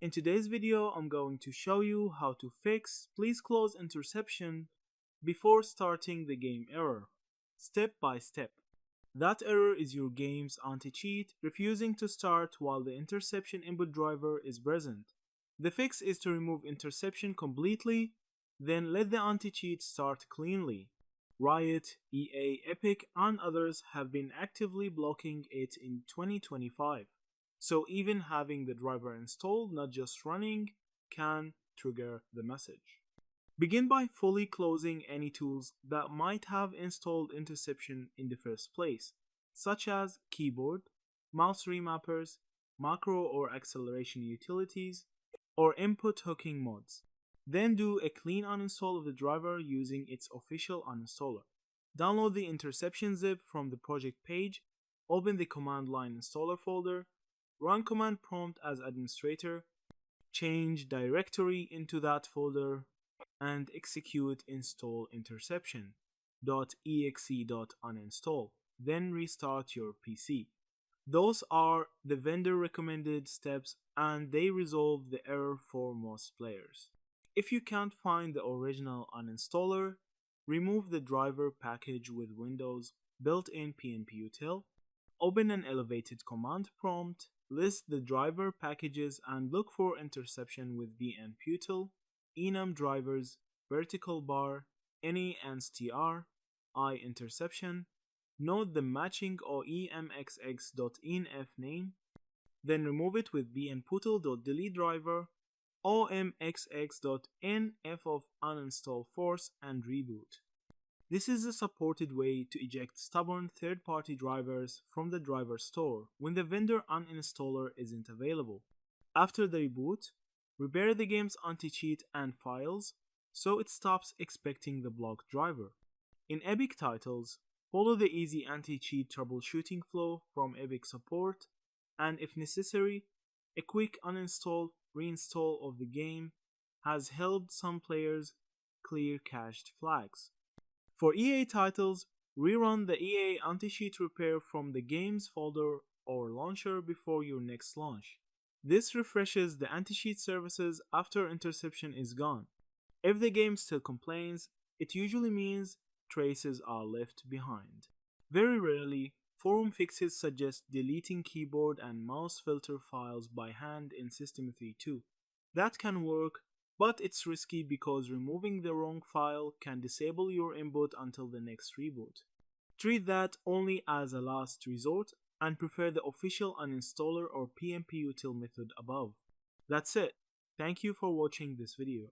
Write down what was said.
In today's video, I'm going to show you how to fix please close interception before starting the game error, step by step. That error is your game's anti-cheat refusing to start while the interception input driver is present. The fix is to remove interception completely, then let the anti-cheat start cleanly. Riot, EA, Epic, and others have been actively blocking it in 2025. So even having the driver installed, not just running, can trigger the message. Begin by fully closing any tools that might have installed interception in the first place, such as keyboard, mouse remappers, macro or acceleration utilities, or input hooking mods. Then do a clean uninstall of the driver using its official uninstaller. Download the interception zip from the project page, open the command line installer folder, run command prompt as administrator, change directory into that folder, and execute install interception.exe.uninstall. Then restart your PC. Those are the vendor recommended steps and they resolve the error for most players. If you can't find the original uninstaller, remove the driver package with Windows built-in PNP-util, open an elevated command prompt, list the driver packages and look for interception with bnputil, enum drivers, vertical bar, NENSTR, interception, note the matching OEMXX.enf name, then remove it with bnputil.delete driver, omxx.nf of uninstall force and reboot. This is a supported way to eject stubborn third-party drivers from the driver store when the vendor uninstaller isn't available. After the reboot, repair the game's anti-cheat and files so it stops expecting the blocked driver. In Epic titles, follow the easy anti-cheat troubleshooting flow from Epic support, and if necessary, a quick uninstall reinstall of the game has helped some players clear cached flags. For EA titles, rerun the EA anti-cheat repair from the game's folder or launcher before your next launch. This refreshes the anti-cheat services after interception is gone. If the game still complains, it usually means traces are left behind. Very rarely, forum fixes suggest deleting keyboard and mouse filter files by hand in System 3.2. That can work, but it's risky because removing the wrong file can disable your input until the next reboot. Treat that only as a last resort and prefer the official uninstaller or PNP-util method above. That's it. Thank you for watching this video.